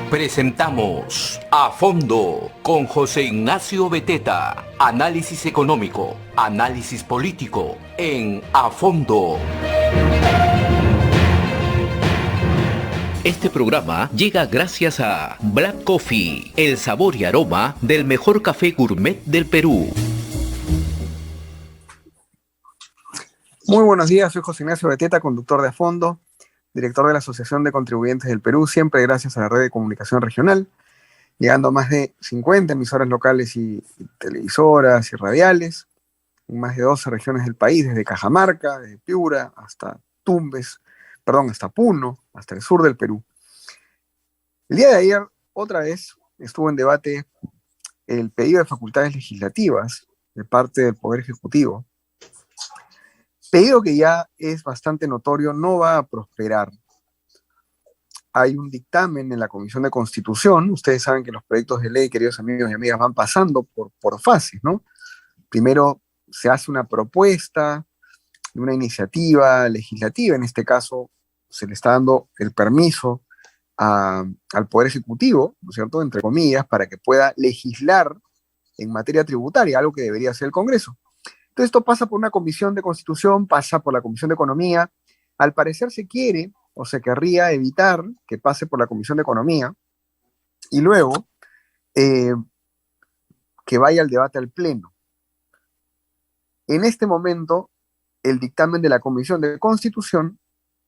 Presentamos A Fondo con José Ignacio Beteta. Análisis económico, análisis político en A Fondo. Este programa llega gracias a Black Coffee, el sabor y aroma del mejor café gourmet del Perú. Muy buenos días, soy José Ignacio Beteta, conductor de A Fondo, director de la Asociación de Contribuyentes del Perú, siempre gracias a la red de comunicación regional, llegando a más de 50 emisoras locales y televisoras y radiales, en más de 12 regiones del país, desde Cajamarca, desde Piura, hasta hasta Puno, hasta el sur del Perú. El día de ayer, otra vez, estuvo en debate el pedido de facultades legislativas de parte del Poder Ejecutivo, pedido que ya es bastante notorio, no va a prosperar. Hay un dictamen en la Comisión de Constitución. Ustedes saben que los proyectos de ley, queridos amigos y amigas, van pasando por fases, ¿no? Primero se hace una propuesta de una iniciativa legislativa, en este caso se le está dando el permiso al Poder Ejecutivo, ¿no es cierto?, entre comillas, para que pueda legislar en materia tributaria, algo que debería hacer el Congreso. Entonces esto pasa por una comisión de Constitución, pasa por la Comisión de Economía. Al parecer se quiere o se querría evitar que pase por la Comisión de Economía y luego que vaya al debate al Pleno. En este momento, el dictamen de la Comisión de Constitución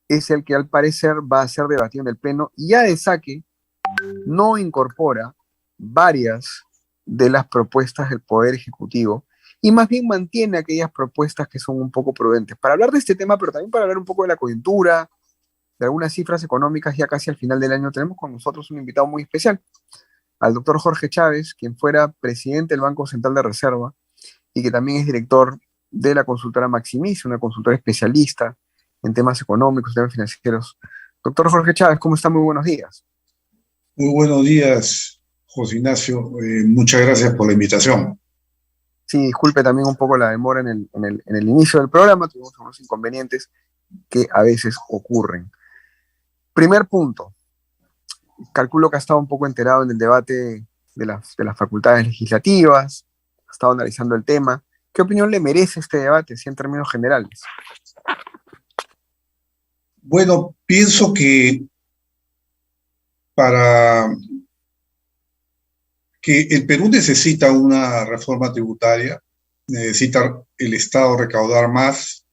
es el que al parecer va a ser debatido en el Pleno y ya de saque no incorpora varias de las propuestas del Poder Ejecutivo y más bien mantiene aquellas propuestas que son un poco prudentes. Para hablar de este tema, pero también para hablar un poco de la coyuntura, de algunas cifras económicas ya casi al final del año, tenemos con nosotros un invitado muy especial, al doctor Jorge Chávez, quien fuera presidente del Banco Central de Reserva y que también es director de la consultora Maximiza, una consultora especialista en temas económicos, temas financieros. Doctor Jorge Chávez, ¿cómo está? Muy buenos días. Muy buenos días, José Ignacio. Muchas gracias por la invitación. Sí, disculpe también un poco la demora en el inicio del programa, tuvimos unos inconvenientes que a veces ocurren. Primer punto, calculo que ha estado un poco enterado en el debate de las facultades legislativas, ha estado analizando el tema. ¿Qué opinión le merece este debate, si en términos generales? Bueno, pienso que para que el Perú necesita una reforma tributaria, necesita el Estado recaudar más,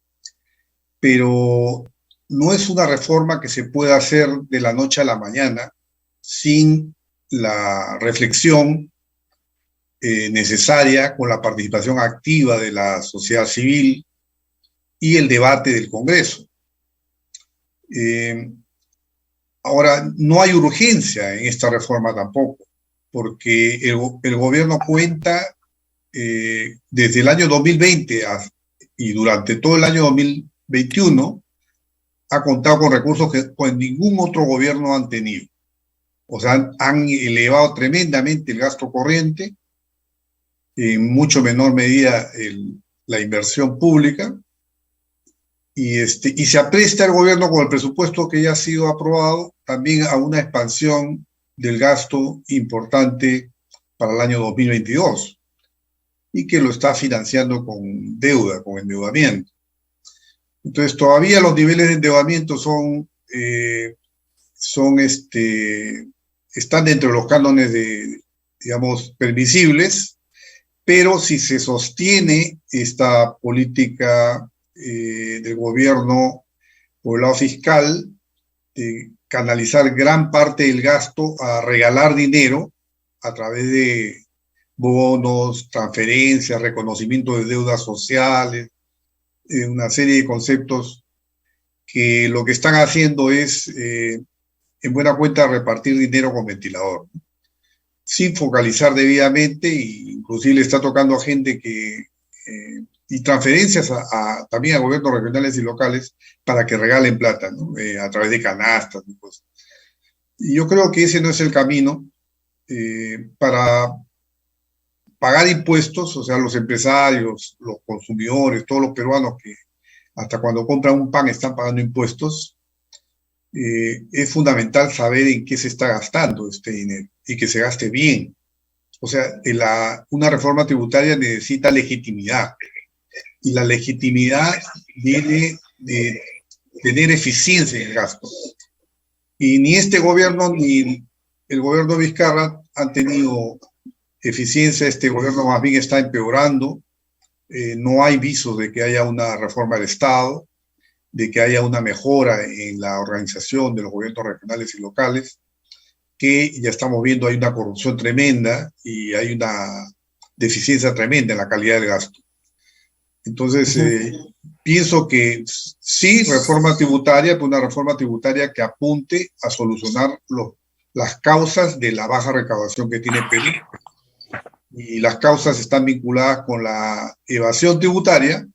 pero no es una reforma que se pueda hacer de la noche a la mañana sin la reflexión necesaria, con la participación activa de la sociedad civil y el debate del Congreso. Ahora, no hay urgencia en esta reforma tampoco, porque el gobierno cuenta desde el año 2020 y durante todo el año 2021 ha contado con recursos que pues, ningún otro gobierno han tenido. O sea, han elevado tremendamente el gasto corriente, en mucho menor medida la inversión pública, y se apresta el gobierno con el presupuesto que ya ha sido aprobado también a una expansión del gasto importante para el año 2022 y que lo está financiando con deuda, con endeudamiento. Entonces todavía los niveles de endeudamiento están dentro de los cánones digamos, permisibles, pero si se sostiene esta política del gobierno por el lado fiscal, de canalizar gran parte del gasto a regalar dinero a través de bonos, transferencias, reconocimiento de deudas sociales, una serie de conceptos que lo que están haciendo es, en buena cuenta, repartir dinero con ventilador, sin focalizar debidamente, e inclusive le está tocando a gente y transferencias también a gobiernos regionales y locales para que regalen plata, ¿no? A través de canastas y cosas. Y yo creo que ese no es el camino para pagar impuestos, o sea, los empresarios, los consumidores, todos los peruanos que hasta cuando compran un pan están pagando impuestos. es fundamental saber en qué se está gastando este dinero y que se gaste bien. O sea, una reforma tributaria necesita legitimidad, y la legitimidad viene de tener eficiencia en el gasto. Y ni este gobierno ni el gobierno de Vizcarra han tenido eficiencia. Este gobierno más bien está empeorando. No hay visos de que haya una reforma del Estado, de que haya una mejora en la organización de los gobiernos regionales y locales, que ya estamos viendo hay una corrupción tremenda y hay una deficiencia tremenda en la calidad del gasto. Entonces, pienso que sí, reforma tributaria, pero una reforma tributaria que apunte a solucionar las causas de la baja recaudación que tiene Perú. Y las causas están vinculadas con la evasión tributaria,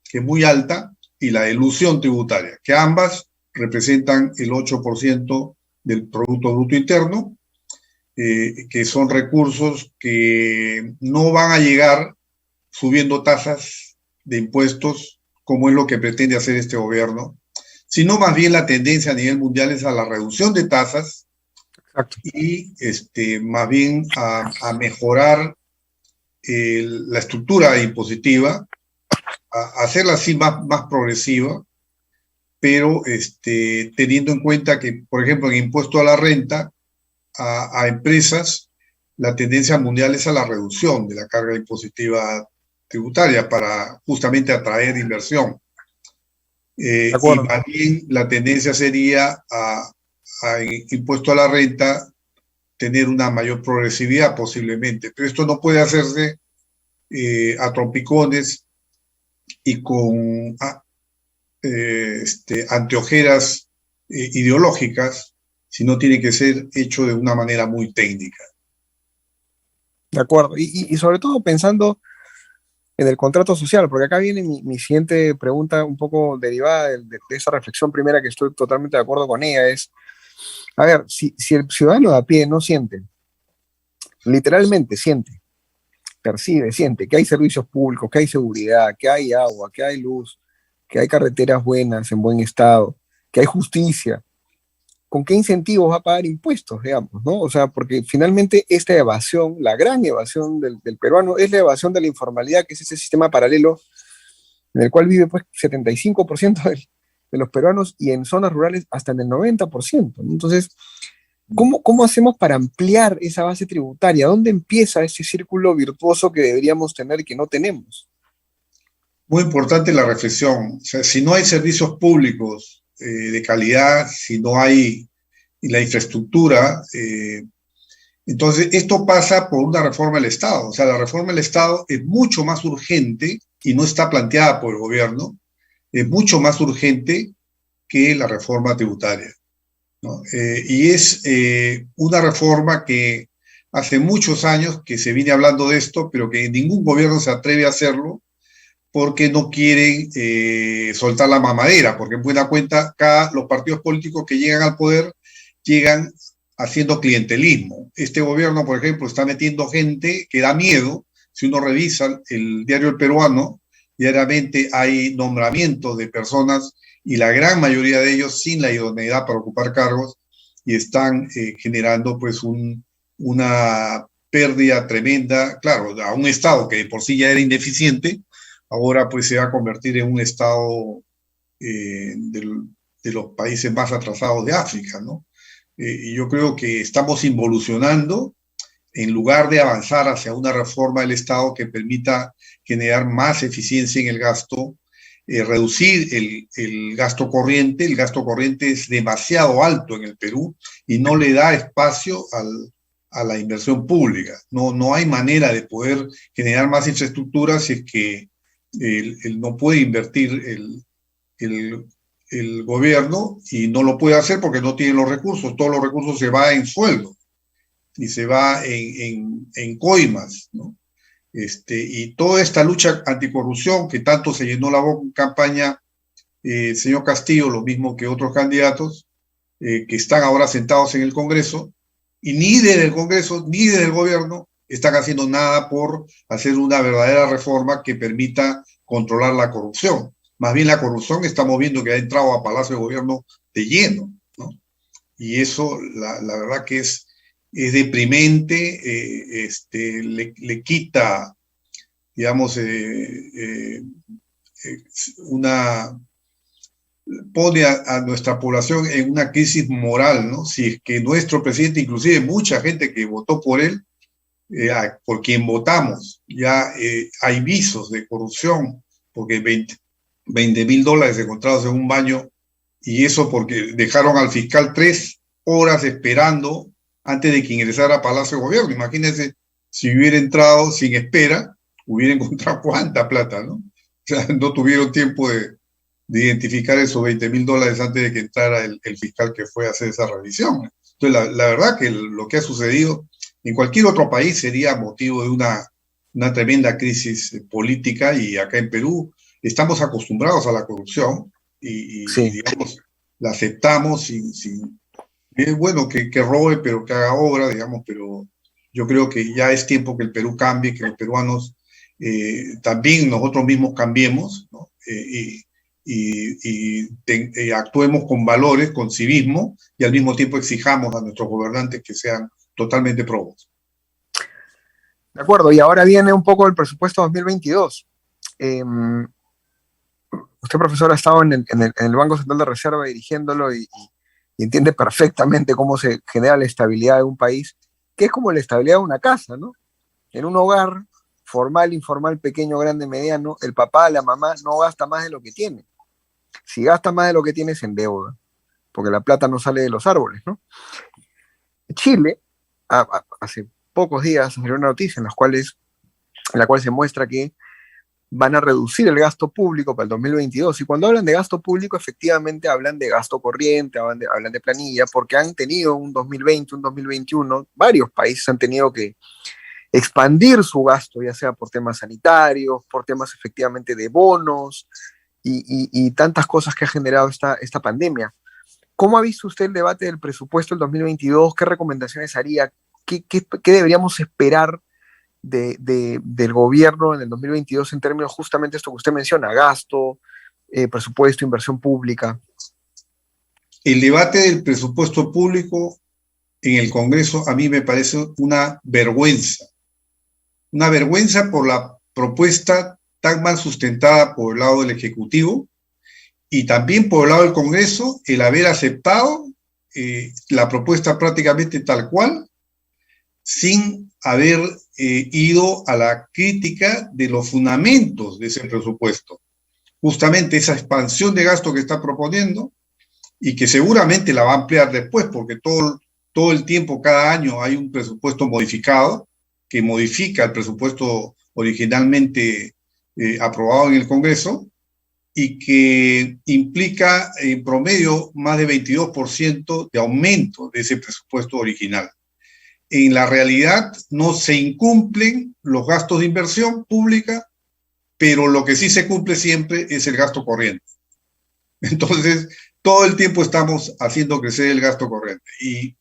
que es muy alta, y la elusión tributaria, que ambas representan el 8% del Producto Bruto Interno, que son recursos que no van a llegar subiendo tasas de impuestos, como es lo que pretende hacer este gobierno, sino más bien la tendencia a nivel mundial es a la reducción de tasas. Exacto. Y más bien a mejorar la estructura impositiva, a hacerla así más progresiva, pero teniendo en cuenta que, por ejemplo, en impuesto a la renta, a empresas, la tendencia mundial es a la reducción de la carga impositiva tributaria para justamente atraer inversión. Y más bien la tendencia sería a impuesto a la renta tener una mayor progresividad posiblemente, pero esto no puede hacerse a trompicones y con anteojeras ideológicas, sino tiene que ser hecho de una manera muy técnica. De acuerdo, y sobre todo pensando en el contrato social, porque acá viene mi siguiente pregunta un poco derivada de esa reflexión primera, que estoy totalmente de acuerdo con ella, es, a ver, si el ciudadano de a pie no siente, literalmente siente, percibe, siente que hay servicios públicos, que hay seguridad, que hay agua, que hay luz, que hay carreteras buenas, en buen estado, que hay justicia, ¿con qué incentivos va a pagar impuestos, digamos, ¿no? O sea, porque finalmente esta evasión, la gran evasión del peruano, es la evasión de la informalidad, que es ese sistema paralelo en el cual vive pues 75% de los peruanos, y en zonas rurales hasta en el 90%, ¿no? Entonces, ¿cómo hacemos para ampliar esa base tributaria? ¿Dónde empieza ese círculo virtuoso que deberíamos tener y que no tenemos? Muy importante la reflexión. O sea, si no hay servicios públicos de calidad, si no hay la infraestructura, entonces esto pasa por una reforma del Estado. O sea, la reforma del Estado es mucho más urgente y no está planteada por el gobierno, es mucho más urgente que la reforma tributaria, ¿no? Y es una reforma que hace muchos años que se viene hablando de esto, pero que ningún gobierno se atreve a hacerlo, porque no quieren soltar la mamadera, porque en buena cuenta los partidos políticos que llegan al poder llegan haciendo clientelismo. Este gobierno, por ejemplo, está metiendo gente que da miedo. Si uno revisa el diario El Peruano, diariamente hay nombramientos de personas y la gran mayoría de ellos sin la idoneidad para ocupar cargos, y están generando pues una pérdida tremenda, claro, a un Estado que por sí ya era ineficiente. Ahora pues se va a convertir en un estado de los países más atrasados de África, ¿no? Y yo creo que estamos involucionando en lugar de avanzar hacia una reforma del Estado que permita generar más eficiencia en el gasto, reducir el gasto corriente. El gasto corriente es demasiado alto en el Perú y no le da espacio a la inversión pública. No hay manera de poder generar más infraestructura si es que no puede invertir el gobierno, y no lo puede hacer porque no tiene los recursos. Todos los recursos se van en sueldo y se va en coimas, ¿no? Y toda esta lucha anticorrupción que tanto se llenó la boca en campaña, señor Castillo, lo mismo que otros candidatos que están ahora sentados en el Congreso, y ni desde el Congreso ni desde el gobierno están haciendo nada por hacer una verdadera reforma que permita controlar la corrupción. Más bien la corrupción estamos viendo que ha entrado a Palacio de Gobierno de lleno, ¿no? y eso la verdad que es deprimente, le quita, digamos, pone a nuestra población en una crisis moral, ¿no? Si es que nuestro presidente, inclusive mucha gente que votó por él, por quien votamos, ya hay visos de corrupción, porque $20,000 encontrados en un baño, y eso porque dejaron al fiscal 3 horas esperando antes de que ingresara a Palacio de Gobierno. Imagínense, si hubiera entrado sin espera, hubiera encontrado cuánta plata, ¿no? O sea, no tuvieron tiempo de identificar esos $20,000 antes de que entrara el fiscal que fue a hacer esa revisión. Entonces, la verdad que lo que ha sucedido en cualquier otro país sería motivo de una tremenda crisis política, y acá en Perú estamos acostumbrados a la corrupción Sí. digamos, la aceptamos es bueno que robe, pero que haga obra, digamos, pero yo creo que ya es tiempo que el Perú cambie, que los peruanos también nosotros mismos cambiemos, ¿no? Actuemos con valores, con civismo, y al mismo tiempo exijamos a nuestros gobernantes que sean totalmente probos. De acuerdo, y ahora viene un poco el presupuesto 2022. Usted, profesor, ha estado en el Banco Central de Reserva dirigiéndolo y entiende perfectamente cómo se genera la estabilidad de un país, que es como la estabilidad de una casa, ¿no? En un hogar, formal, informal, pequeño, grande, mediano, el papá, la mamá no gasta más de lo que tiene. Si gasta más de lo que tiene, se endeuda, porque la plata no sale de los árboles, ¿no? Chile, hace pocos días salió una noticia en la cual se muestra que van a reducir el gasto público para el 2022. Y cuando hablan de gasto público, efectivamente hablan de gasto corriente, hablan de planilla, porque han tenido un 2020, un 2021, varios países han tenido que expandir su gasto, ya sea por temas sanitarios, por temas efectivamente de bonos y tantas cosas que ha generado esta pandemia. ¿Cómo ha visto usted el debate del presupuesto del 2022? ¿Qué recomendaciones haría? ¿Qué deberíamos esperar del gobierno en el 2022 en términos justamente de esto que usted menciona, gasto, presupuesto, inversión pública? El debate del presupuesto público en el Congreso a mí me parece una vergüenza por la propuesta tan mal sustentada por el lado del Ejecutivo, y también por el lado del Congreso, el haber aceptado la propuesta prácticamente tal cual, sin haber ido a la crítica de los fundamentos de ese presupuesto. Justamente esa expansión de gasto que está proponiendo, y que seguramente la va a ampliar después, porque todo el tiempo, cada año, hay un presupuesto modificado, que modifica el presupuesto originalmente aprobado en el Congreso, y que implica en promedio más de 22% de aumento de ese presupuesto original. En la realidad no se incumplen los gastos de inversión pública, pero lo que sí se cumple siempre es el gasto corriente. Entonces, todo el tiempo estamos haciendo crecer el gasto corriente. Y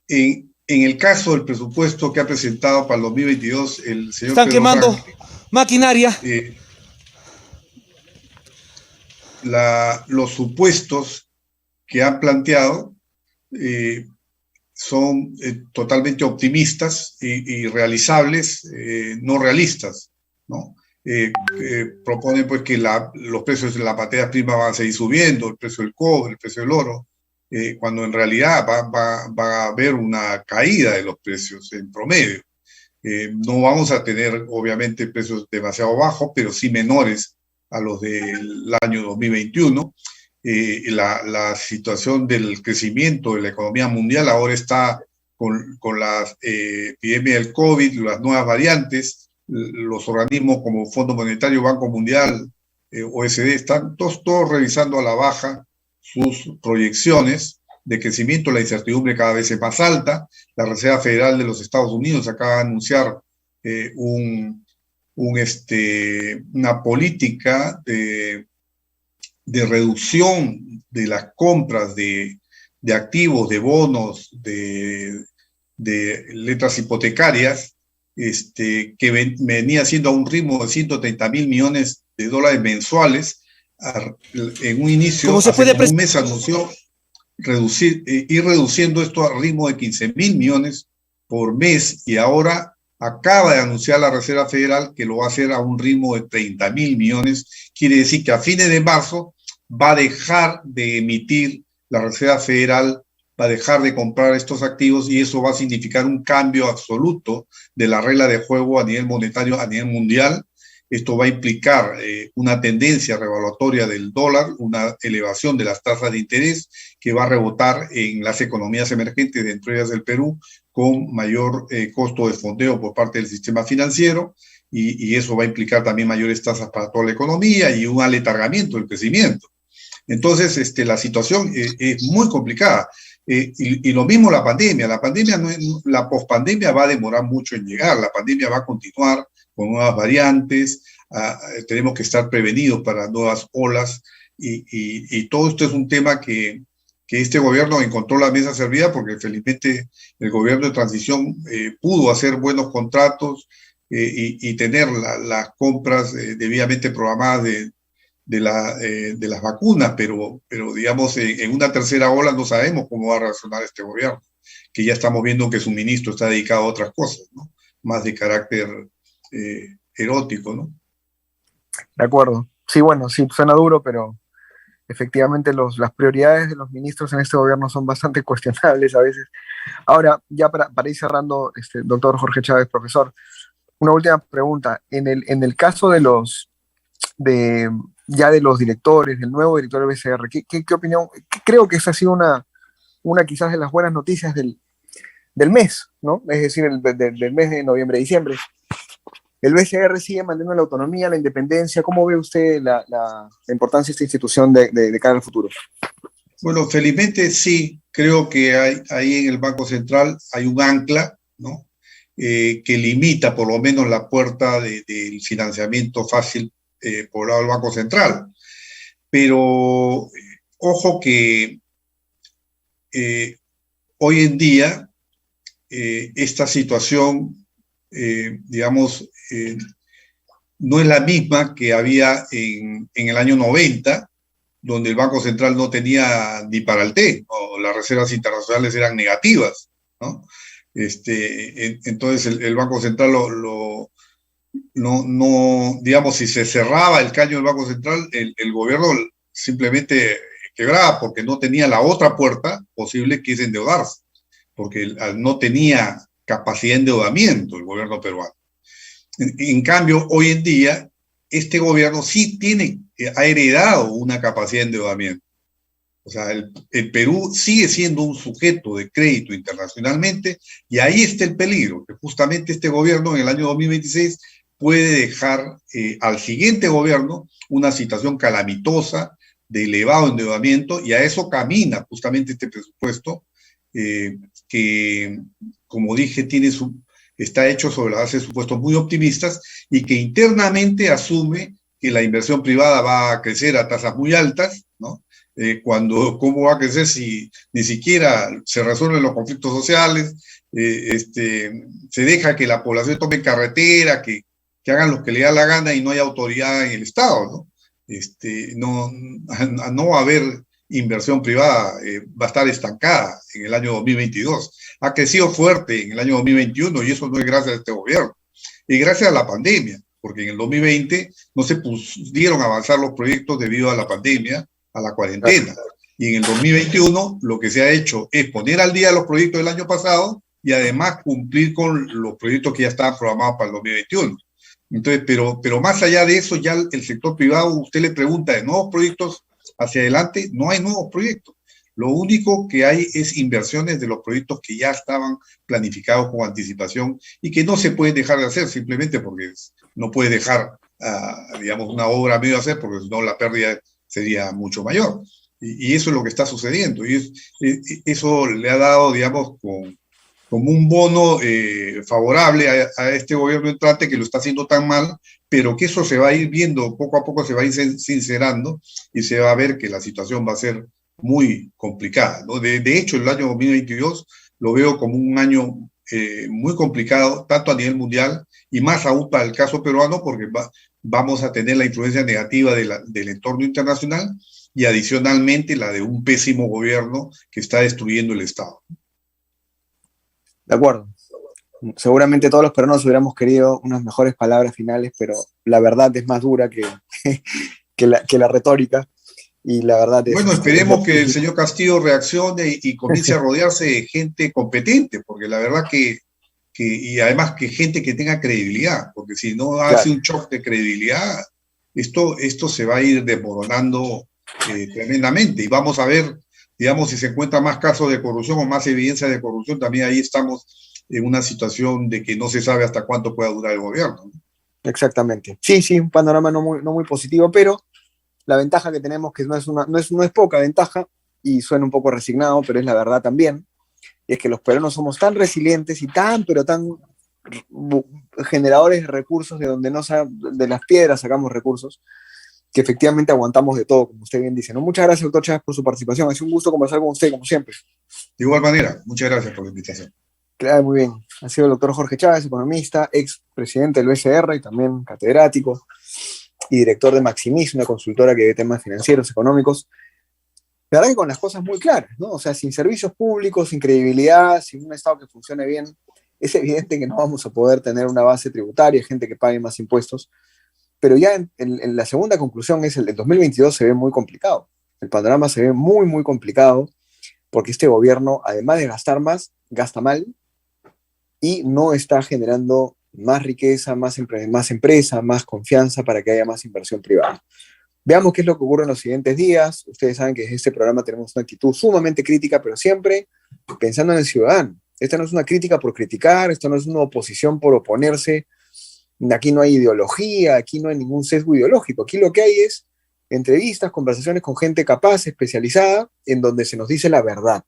en el caso del presupuesto que ha presentado para el 2022 el señor Están Pedro quemando Franque, maquinaria. Los supuestos que han planteado son totalmente optimistas y realizables, no realistas, ¿no? Proponen pues que los precios de las materias primas van a seguir subiendo, el precio del cobre, el precio del oro, cuando en realidad va a haber una caída de los precios en promedio. No vamos a tener obviamente precios demasiado bajos, pero sí menores a los del año 2021. La situación del crecimiento de la economía mundial ahora está con la epidemia del COVID, las nuevas variantes. Los organismos como Fondo Monetario, Banco Mundial, OECD, están todos revisando a la baja sus proyecciones de crecimiento. La incertidumbre cada vez es más alta. La Reserva Federal de los Estados Unidos acaba de anunciar una política de reducción de las compras de activos, de bonos, de letras hipotecarias, que venía siendo a un ritmo de $130,000 millones mensuales. En un inicio, hace como un mes anunció ir reduciendo esto al ritmo de 15.000 millones por mes, y ahora acaba de anunciar la Reserva Federal que lo va a hacer a un ritmo de 30.000 millones. Quiere decir que a fines de marzo va a dejar de emitir la Reserva Federal, va a dejar de comprar estos activos, y eso va a significar un cambio absoluto de la regla de juego a nivel monetario, a nivel mundial. Esto va a implicar una tendencia revaluatoria del dólar, una elevación de las tasas de interés que va a rebotar en las economías emergentes, dentro de ellas el Perú, con mayor costo de fondeo por parte del sistema financiero, y eso va a implicar también mayores tasas para toda la economía y un aletargamiento del crecimiento. Entonces, la situación es muy complicada. Y lo mismo la pandemia. La pospandemia va a demorar mucho en llegar. La pandemia va a continuar con nuevas variantes. Tenemos que estar prevenidos para nuevas olas. Y todo esto es un tema que este gobierno encontró la mesa servida, porque felizmente el gobierno de transición pudo hacer buenos contratos y tener las compras debidamente programadas de las vacunas, pero digamos, en una tercera ola no sabemos cómo va a reaccionar este gobierno, que ya estamos viendo que su ministro está dedicado a otras cosas, ¿no? Más de carácter erótico, ¿no? De acuerdo. Sí, bueno, sí, suena duro, pero efectivamente las prioridades de los ministros en este gobierno son bastante cuestionables a veces. Ahora, ya para ir cerrando, doctor Jorge Chávez, profesor, una última pregunta. En el caso de los directores, del nuevo director del BCR, ¿qué opinión? Creo que esa ha sido una quizás de las buenas noticias del mes, ¿no? Es decir, del mes de noviembre-diciembre. El BCR sigue manteniendo la autonomía, la independencia. ¿Cómo ve usted la importancia de esta institución de cara al futuro? Bueno, felizmente sí, creo que ahí en el Banco Central hay un ancla, ¿no? Que limita por lo menos la puerta del financiamiento fácil por el lado del Banco Central. Pero ojo que hoy en día esta situación, digamos, no es la misma que había en el año 90, donde el Banco Central no tenía ni para el té, o las reservas internacionales eran negativas, ¿no? Entonces el Banco Central no, digamos, si se cerraba el caño del Banco Central, el gobierno simplemente quebraba, porque no tenía la otra puerta posible, que es endeudarse, porque no tenía capacidad de endeudamiento el gobierno peruano. En cambio, hoy en día, este gobierno sí ha heredado una capacidad de endeudamiento. O sea, el Perú sigue siendo un sujeto de crédito internacionalmente, y ahí está el peligro, que justamente este gobierno en el año 2026 puede dejar al siguiente gobierno una situación calamitosa de elevado endeudamiento, y a eso camina justamente este presupuesto que, como dije, está hecho sobre la base de supuestos muy optimistas, y que internamente asume que la inversión privada va a crecer a tasas muy altas, ¿no? ¿Cómo va a crecer si ni siquiera se resuelven los conflictos sociales? Se deja que la población tome carretera, que hagan lo que le da la gana, y no hay autoridad en el Estado, ¿no? No va a haber inversión privada, va a estar estancada en el año 2022. Ha crecido fuerte en el año 2021, y eso no es gracias a este gobierno, y gracias a la pandemia, porque en el 2020 no se pudieron avanzar los proyectos debido a la pandemia, a la cuarentena. Y en el 2021 lo que se ha hecho es poner al día los proyectos del año pasado, y además cumplir con los proyectos que ya estaban programados para el 2021. Entonces, pero más allá de eso, ya el sector privado, usted le pregunta de nuevos proyectos hacia adelante, no hay nuevos proyectos. Lo único que hay es inversiones de los proyectos que ya estaban planificados con anticipación, y que no se pueden dejar de hacer, simplemente porque no puede dejar, digamos, una obra a medio hacer, porque si no la pérdida sería mucho mayor. Y eso es lo que está sucediendo. Y eso le ha dado, digamos, como un bono favorable a este gobierno entrante, que lo está haciendo tan mal, pero que eso se va a ir viendo, poco a poco se va a ir sincerando, y se va a ver que la situación va a ser muy complicada, ¿no? De hecho, el año 2022 lo veo como un año muy complicado, tanto a nivel mundial, y más aún para el caso peruano, porque vamos a tener la influencia negativa del entorno internacional, y adicionalmente la de un pésimo gobierno que está destruyendo el Estado. De acuerdo. Seguramente todos los peruanos hubiéramos querido unas mejores palabras finales, pero la verdad es más dura que la retórica. Y la verdad es... Bueno, esperemos que el señor Castillo reaccione y comience a rodearse de gente competente, porque la verdad y además que gente que tenga credibilidad, porque si no hace un shock de credibilidad, esto se va a ir desmoronando tremendamente. Y vamos a ver, digamos, si se encuentran más casos de corrupción o más evidencia de corrupción, también ahí estamos en una situación de que no se sabe hasta cuánto pueda durar el gobierno. Exactamente. Sí, un panorama no muy positivo, pero la ventaja que tenemos, que no es poca ventaja, y suena un poco resignado, pero es la verdad también, y es que los peruanos somos tan resilientes y pero tan generadores de recursos, de las piedras sacamos recursos, que efectivamente aguantamos de todo, como usted bien dice, ¿no? Muchas gracias, doctor Chávez, por su participación. Ha sido un gusto conversar con usted, como siempre. De igual manera, muchas gracias por la invitación. Claro, muy bien. Ha sido el doctor Jorge Chávez, economista, ex presidente del BCR y también catedrático y director de Maximis, una consultora que ve temas financieros, económicos. La verdad que con las cosas muy claras, ¿no? O sea, sin servicios públicos, sin credibilidad, sin un Estado que funcione bien, es evidente que no vamos a poder tener una base tributaria, gente que pague más impuestos. Pero ya en la segunda conclusión es el 2022 se ve muy complicado. El panorama se ve muy complicado porque este gobierno, además de gastar más, gasta mal y no está generando más riqueza, más empresa, más confianza para que haya más inversión privada. Veamos qué es lo que ocurre en los siguientes días. Ustedes saben que desde este programa tenemos una actitud sumamente crítica, pero siempre pensando en el ciudadano. Esta no es una crítica por criticar, esto no es una oposición por oponerse. Aquí no hay ideología, aquí no hay ningún sesgo ideológico. Aquí lo que hay es entrevistas, conversaciones con gente capaz, especializada, en donde se nos dice la verdad.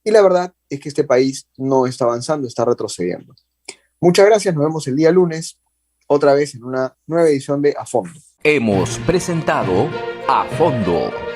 Y la verdad es que este país no está avanzando, está retrocediendo. Muchas gracias, nos vemos el día lunes, otra vez en una nueva edición de A Fondo. Hemos presentado A Fondo.